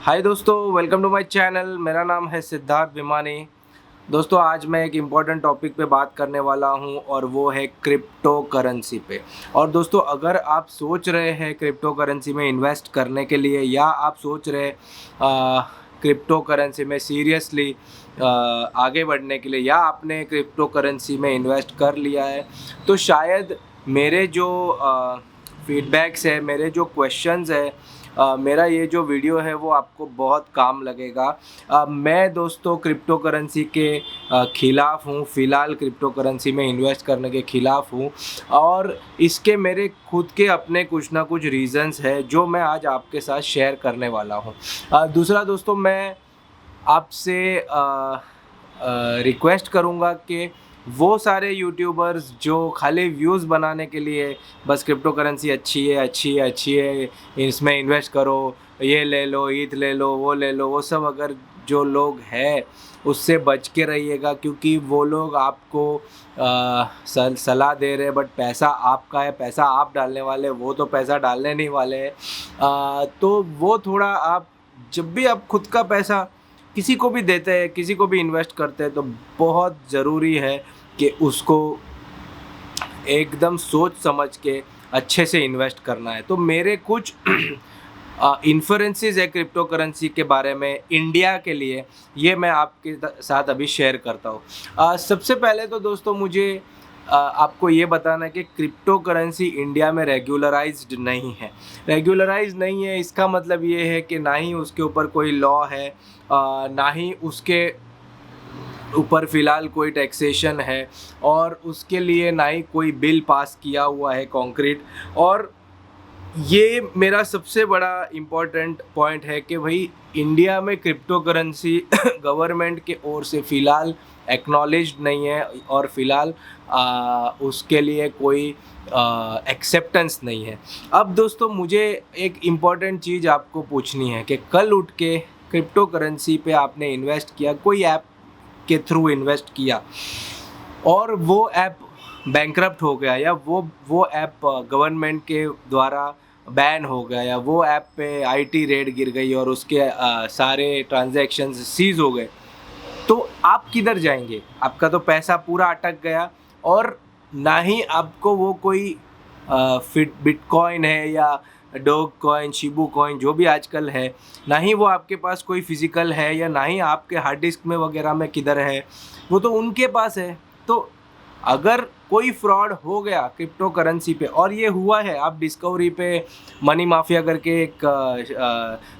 हाय दोस्तों, welcome to my channel. मेरा नाम है सिद्धार्थ विमानी। दोस्तों, आज मैं एक इम्पॉर्टेंट टॉपिक पे बात करने वाला हूँ और वो है क्रिप्टो करेंसी पे। और दोस्तों, अगर आप सोच रहे हैं क्रिप्टो करेंसी में इन्वेस्ट करने के लिए, या आप सोच रहे क्रिप्टो करेंसी में सीरियसली आगे बढ़ने के लिए, या आपने क्रिप्टो करेंसी में इन्वेस्ट कर लिया है, तो शायद मेरे जो फीडबैक्स है, मेरे जो क्वेश्चंस है, मेरा ये जो वीडियो है वो आपको बहुत काम लगेगा। मैं दोस्तों क्रिप्टो करेंसी के ख़िलाफ़ हूँ, फ़िलहाल क्रिप्टो करेंसी में इन्वेस्ट करने के ख़िलाफ़ हूँ, और इसके मेरे खुद के अपने कुछ ना कुछ रीज़न्स हैं जो मैं आज आपके साथ शेयर करने वाला हूँ। दूसरा दोस्तों, मैं आपसे रिक्वेस्ट करूँगा कि वो सारे यूट्यूबर्स जो खाली व्यूज़ बनाने के लिए बस क्रिप्टो करेंसी अच्छी है, अच्छी है, अच्छी है, इसमें इन्वेस्ट करो, ये ले लो, ईथ ले लो, वो सब अगर जो लोग हैं उससे बच के रहिएगा, क्योंकि वो लोग आपको सलाह दे रहे हैं, बट पैसा आपका है, पैसा आप डालने वाले, वो तो पैसा डालने नहीं वाले हैं। तो वो थोड़ा आप, जब भी आप खुद का पैसा किसी को भी देते हैं, किसी को भी इन्वेस्ट करते हैं, तो बहुत ज़रूरी है कि उसको एकदम सोच समझ के अच्छे से इन्वेस्ट करना है। तो मेरे कुछ इन्फ्रेंसेस है क्रिप्टो करेंसी के बारे में इंडिया के लिए, ये मैं आपके साथ अभी शेयर करता हूँ। सबसे पहले तो दोस्तों मुझे आपको ये बताना है कि क्रिप्टो करेंसी इंडिया में रेगुलराइज्ड नहीं है। रेगुलराइज्ड नहीं है, इसका मतलब ये है कि ना ही उसके ऊपर कोई लॉ है, ना ही उसके ऊपर फ़िलहाल कोई टैक्सेशन है, और उसके लिए ना ही कोई बिल पास किया हुआ है कॉन्क्रीट। और ये मेरा सबसे बड़ा इम्पोर्टेंट पॉइंट है कि भाई इंडिया में क्रिप्टो करेंसी गवर्नमेंट के ओर से फ़िलहाल एक्नॉलेज्ड नहीं है, और फ़िलहाल उसके लिए कोई एक्सेप्टेंस नहीं है। अब दोस्तों, मुझे एक इम्पॉर्टेंट चीज़ आपको पूछनी है कि कल उठ के क्रिप्टो करेंसी पे आपने इन्वेस्ट किया, कोई ऐप के थ्रू इन्वेस्ट किया, और वो ऐप बैंकरप्ट हो गया, या वो ऐप गवर्नमेंट के द्वारा बैन हो गया, या वो ऐप पे आईटी रेड गिर गई और उसके सारे ट्रांजैक्शंस सीज हो गए, तो आप किधर जाएंगे? आपका तो पैसा पूरा अटक गया, और ना ही आपको वो कोई फिट बिटकॉइन है, या डॉग कॉइन, शिबू कॉइन, जो भी आजकल है, ना ही वो आपके पास कोई फिज़िकल है, या ना ही आपके हार्ड डिस्क में वगैरह में किधर है, वो तो उनके पास है। तो अगर कोई फ्रॉड हो गया क्रिप्टो करेंसी पे, और ये हुआ है, आप डिस्कवरी पे मनी माफिया करके एक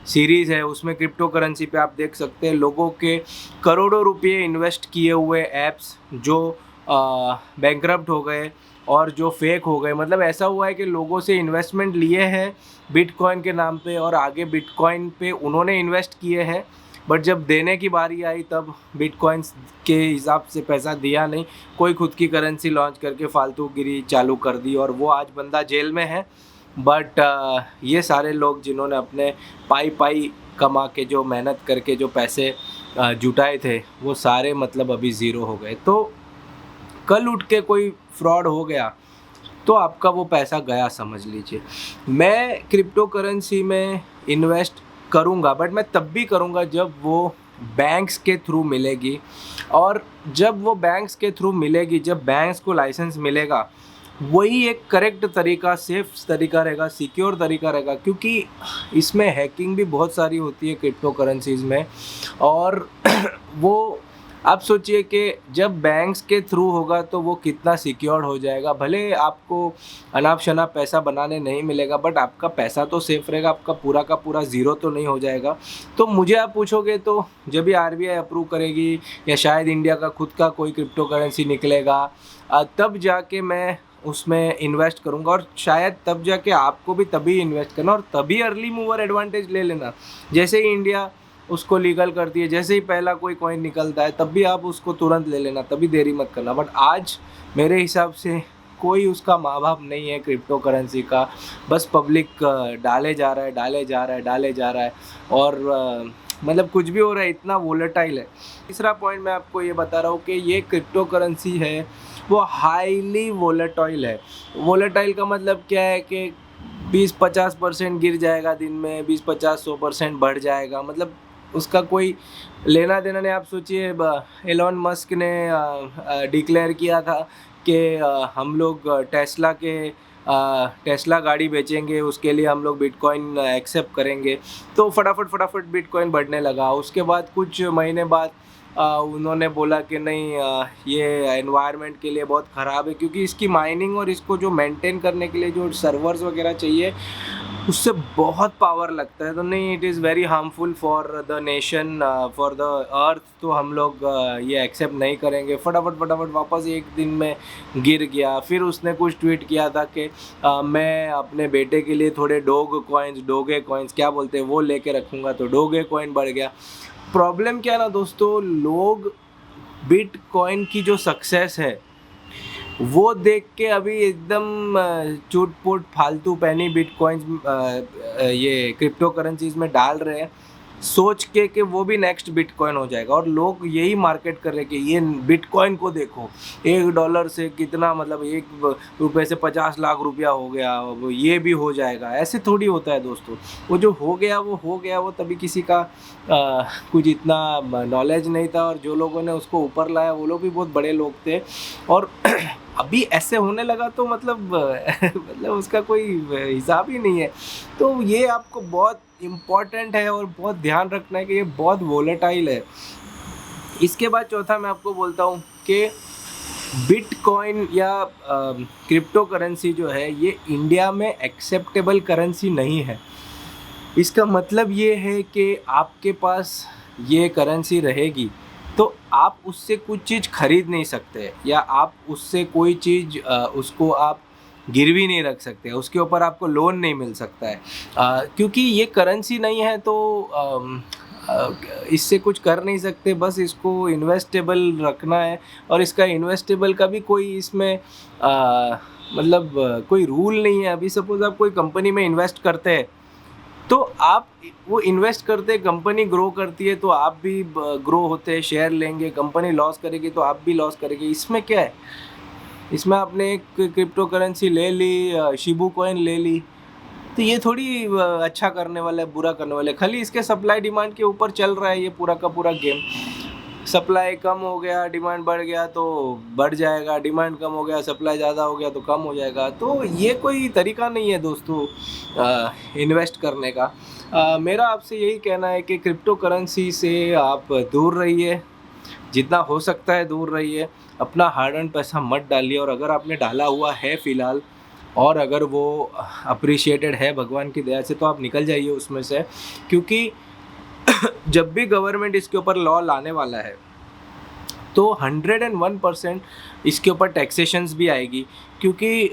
सीरीज़ है, उसमें क्रिप्टो करेंसी पे आप देख सकते हैं लोगों के करोड़ों रुपए इन्वेस्ट किए हुए ऐप्स जो बैंकरप्ट हो गए और जो फेक हो गए। मतलब ऐसा हुआ है कि लोगों से इन्वेस्टमेंट लिए हैं बिटकॉइन के नाम पे, और आगे बिटकॉइन पे उन्होंने इन्वेस्ट किए हैं, बट जब देने की बारी आई तब बिटकॉइंस के हिसाब से पैसा दिया नहीं, कोई खुद की करेंसी लॉन्च करके फालतूगिरी चालू कर दी, और वो आज बंदा जेल में है। बट ये सारे लोग जिन्होंने अपने पाई पाई कमा के, जो मेहनत करके जो पैसे जुटाए थे, वो सारे मतलब अभी ज़ीरो हो गए। तो कल उठ के कोई फ्रॉड हो गया तो आपका वो पैसा गया, समझ लीजिए। मैं क्रिप्टो करेंसी में इन्वेस्ट करूँगा, बट मैं तब भी करूँगा जब वो बैंक्स के थ्रू मिलेगी, और जब वो बैंक्स के थ्रू मिलेगी, जब बैंक्स को लाइसेंस मिलेगा, वही एक करेक्ट तरीका, सेफ तरीका रहेगा, सिक्योर तरीका रहेगा, क्योंकि इसमें हैकिंग भी बहुत सारी होती है क्रिप्टो करेंसीज़ में। और वो आप सोचिए कि जब बैंक्स के थ्रू होगा तो वो कितना सिक्योर हो जाएगा। भले आपको अनाप शनाप पैसा बनाने नहीं मिलेगा, बट आपका पैसा तो सेफ रहेगा, आपका पूरा का पूरा ज़ीरो तो नहीं हो जाएगा। तो मुझे आप पूछोगे तो जब भी आरबीआई अप्रूव करेगी, या शायद इंडिया का खुद का कोई क्रिप्टो करेंसी निकलेगा, तब जाके मैं उसमें इन्वेस्ट करूँगा, और शायद तब जाके आपको भी तभी इन्वेस्ट करना, और तभी अर्ली मूवर एडवांटेज ले लेना। जैसे ही इंडिया उसको लीगल करती है, जैसे ही पहला कोई कॉइन निकलता है, तब भी आप उसको तुरंत ले लेना, तभी देरी मत करना। बट आज मेरे हिसाब से कोई उसका माँ बाप नहीं है क्रिप्टो करेंसी का, बस पब्लिक डाले जा रहा है, डाले जा रहा है, डाले जा रहा है, और मतलब कुछ भी हो रहा है, इतना वोलेटाइल है। तीसरा पॉइंट मैं आपको ये बता रहा हूँ कि ये क्रिप्टो करेंसी है वो हाईली वोलेटाइल है। वोलेटाइल का मतलब क्या है कि 20-50% गिर जाएगा दिन में, 20-50-100% बढ़ जाएगा, मतलब उसका कोई लेना देना नहीं। आप सोचिए एलोन मस्क ने डिक्लेयर किया था कि हम लोग टेस्ला गाड़ी बेचेंगे, उसके लिए हम लोग बिटकॉइन एक्सेप्ट करेंगे। तो फटाफट बिटकॉइन बढ़ने लगा। उसके बाद कुछ महीने बाद उन्होंने बोला कि नहीं, ये एनवायरनमेंट के लिए बहुत ख़राब है, क्योंकि इसकी माइनिंग और इसको जो मेंटेन करने के लिए जो सर्वर्स वगैरह चाहिए उससे बहुत पावर लगता है। तो नहीं, it is very harmful for the nation, for the earth. तो हम लोग ये एक्सेप्ट नहीं करेंगे। फटाफट वापस एक दिन में गिर गया। फिर उसने कुछ ट्वीट किया था कि मैं अपने बेटे के लिए थोड़े डोगे कॉइन्स क्या बोलते हैं वो लेके रखूँगा, तो डोगे कॉइन बढ़ गया। प्रॉब्लम क्या है ना दोस्तों, लोग बिटकॉइन की जो सक्सेस है वो देख के अभी एकदम चूट-पुट फालतू पैनी बिटकॉइंस ये क्रिप्टो करेंसीज में डाल रहे हैं, सोच के कि वो भी नेक्स्ट बिटकॉइन हो जाएगा। और लोग यही मार्केट कर रहे हैं कि ये बिटकॉइन को देखो, $1 से कितना, मतलब ₹1 से 50 लाख रुपया हो गया, वो ये भी हो जाएगा। ऐसे थोड़ी होता है दोस्तों। वो जो हो गया वो तभी किसी का कुछ इतना नॉलेज नहीं था, और जो लोगों ने उसको ऊपर लाया वो लोग भी बहुत बड़े लोग थे। और अभी ऐसे होने लगा तो मतलब मतलब उसका कोई हिसाब ही नहीं है। तो ये आपको बहुत इम्पॉर्टेंट है और बहुत ध्यान रखना है कि ये बहुत वोलेटाइल है। इसके बाद चौथा मैं आपको बोलता हूँ कि बिटकॉइन या क्रिप्टो करेंसी जो है ये इंडिया में एक्सेप्टेबल करेंसी नहीं है। इसका मतलब ये है कि आपके पास ये करेंसी रहेगी तो आप उससे कुछ चीज़ खरीद नहीं सकते, या आप उससे कोई चीज़ उसको आप गिरवी नहीं रख सकते, उसके ऊपर आपको लोन नहीं मिल सकता है, क्योंकि ये करेंसी नहीं है। तो इससे कुछ कर नहीं सकते, बस इसको इन्वेस्टेबल रखना है। और इसका इन्वेस्टेबल का भी कोई इसमें मतलब कोई रूल नहीं है। अभी सपोज़ आप कोई कंपनी में इन्वेस्ट करते हैं तो आप वो इन्वेस्ट करते, कंपनी ग्रो करती है तो आप भी ग्रो होते हैं, शेयर लेंगे, कंपनी लॉस करेगी तो आप भी लॉस करेंगे। इसमें क्या है, इसमें आपने एक क्रिप्टो करेंसी ले ली, शिबू कॉइन ले ली, तो ये थोड़ी अच्छा करने वाला है, बुरा करने वाला है। खाली इसके सप्लाई डिमांड के ऊपर चल रहा है ये पूरा का पूरा गेम। सप्लाई कम हो गया, डिमांड बढ़ गया तो बढ़ जाएगा, डिमांड कम हो गया, सप्लाई ज़्यादा हो गया तो कम हो जाएगा। तो ये कोई तरीका नहीं है दोस्तों इन्वेस्ट करने का। मेरा आपसे यही कहना है कि क्रिप्टो करेंसी से आप दूर रहिए, जितना हो सकता है दूर रहिए। अपना हार्ड अर्न पैसा मत डालिए, और अगर आपने डाला हुआ है फ़िलहाल और अगर वो अप्रिशिएटेड है भगवान की दया से तो आप निकल जाइए उसमें से, क्योंकि जब भी गवर्नमेंट इसके ऊपर लॉ लाने वाला है तो 101% इसके ऊपर टैक्सेशंस भी आएगी। क्योंकि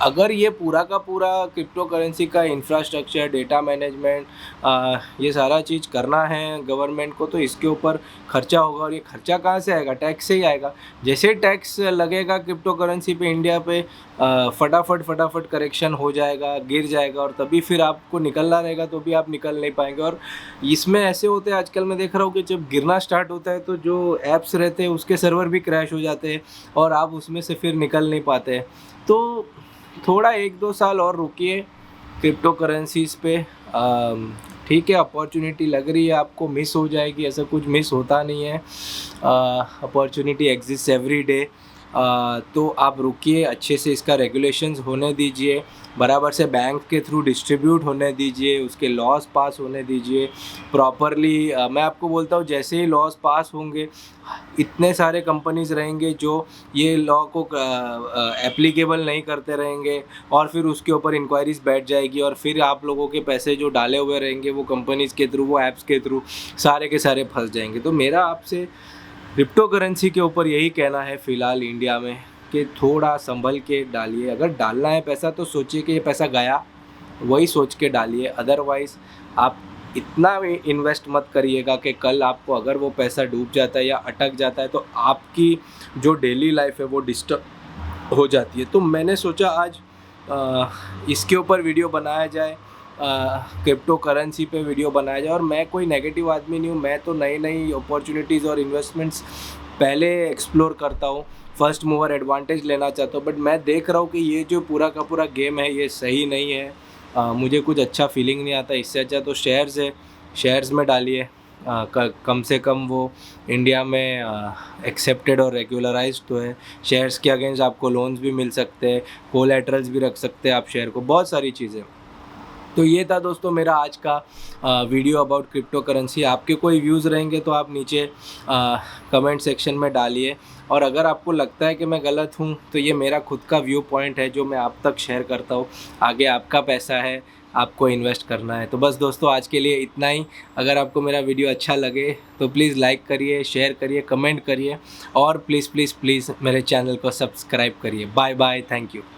अगर ये पूरा का पूरा क्रिप्टो करेंसी का इंफ्रास्ट्रक्चर, डेटा मैनेजमेंट, ये सारा चीज़ करना है गवर्नमेंट को, तो इसके ऊपर खर्चा होगा। और ये खर्चा कहाँ से आएगा? टैक्स से ही आएगा। जैसे टैक्स लगेगा क्रिप्टो करेंसी पे इंडिया पे, फटाफट करेक्शन हो जाएगा, गिर जाएगा, और तभी फिर आपको निकलना रहेगा तो भी आप निकल नहीं पाएंगे। और इसमें ऐसे होते हैं, आजकल मैं देख रहा हूँ कि जब गिरना स्टार्ट होता है तो जो ऐप्स रहते हैं उसके सर्वर भी क्रैश हो जाते हैं और आप उसमें से फिर निकल नहीं पाते। तो थोड़ा 1-2 साल और रुकिए क्रिप्टो करेंसीज़ पे। ठीक है, अपॉर्चुनिटी लग रही है आपको, मिस हो जाएगी, ऐसा कुछ मिस होता नहीं है। Opportunity exist every day. तो आप रुकिए, अच्छे से इसका रेगुलेशंस होने दीजिए, बराबर से बैंक के थ्रू डिस्ट्रीब्यूट होने दीजिए, उसके लॉज पास होने दीजिए प्रॉपरली। मैं आपको बोलता हूँ जैसे ही लॉज पास होंगे इतने सारे कंपनीज रहेंगे जो ये लॉ को एप्लीकेबल नहीं करते रहेंगे, और फिर उसके ऊपर इंक्वायरीज बैठ जाएगी, और फिर आप लोगों के पैसे जो डाले हुए रहेंगे वो कंपनीज़ के थ्रू, वो ऐप्स के थ्रू सारे के सारे फंस जाएंगे। तो मेरा आपसे क्रिप्टो करेंसी के ऊपर यही कहना है फ़िलहाल इंडिया में कि थोड़ा संभल के डालिए। अगर डालना है पैसा तो सोचिए कि ये पैसा गया, वही सोच के डालिए। अदरवाइज़ आप इतना इन्वेस्ट मत करिएगा कि कल आपको अगर वो पैसा डूब जाता है या अटक जाता है तो आपकी जो डेली लाइफ है वो डिस्टर्ब हो जाती है। तो मैंने सोचा आज इसके ऊपर वीडियो बनाया जाए क्रिप्टो करेंसी पे वीडियो बनाया जाए। और मैं कोई नेगेटिव आदमी नहीं हूँ, मैं तो नई नई अपॉर्चुनिटीज़ और इन्वेस्टमेंट्स पहले एक्सप्लोर करता हूँ, फर्स्ट मूवर एडवांटेज लेना चाहता हूँ। बट मैं देख रहा हूँ कि ये जो पूरा का पूरा गेम है ये सही नहीं है, मुझे कुछ अच्छा फीलिंग नहीं आता। इससे अच्छा तो शेयर्स है, शेयर्स में डालिए। कम से कम वो इंडिया में एक्सेप्टेड और रेगुलराइज्ड तो है। शेयर्स के अगेंस्ट आपको लोन्स भी मिल सकते हैं, कोलैटरल्स भी रख सकते हैं आप शेयर को, बहुत सारी चीज़ें। तो ये था दोस्तों मेरा आज का वीडियो अबाउट क्रिप्टो करेंसी। आपके कोई व्यूज़ रहेंगे तो आप नीचे कमेंट सेक्शन में डालिए। और अगर आपको लगता है कि मैं गलत हूँ तो ये मेरा खुद का व्यू पॉइंट है जो मैं आप तक शेयर करता हूँ। आगे आपका पैसा है, आपको इन्वेस्ट करना है। तो बस दोस्तों आज के लिए इतना ही। अगर आपको मेरा वीडियो अच्छा लगे तो प्लीज़ लाइक करिए, शेयर करिए, कमेंट करिए और प्लीज़ प्लीज़ प्लीज़ मेरे चैनल को सब्सक्राइब करिए। Bye bye, thank you.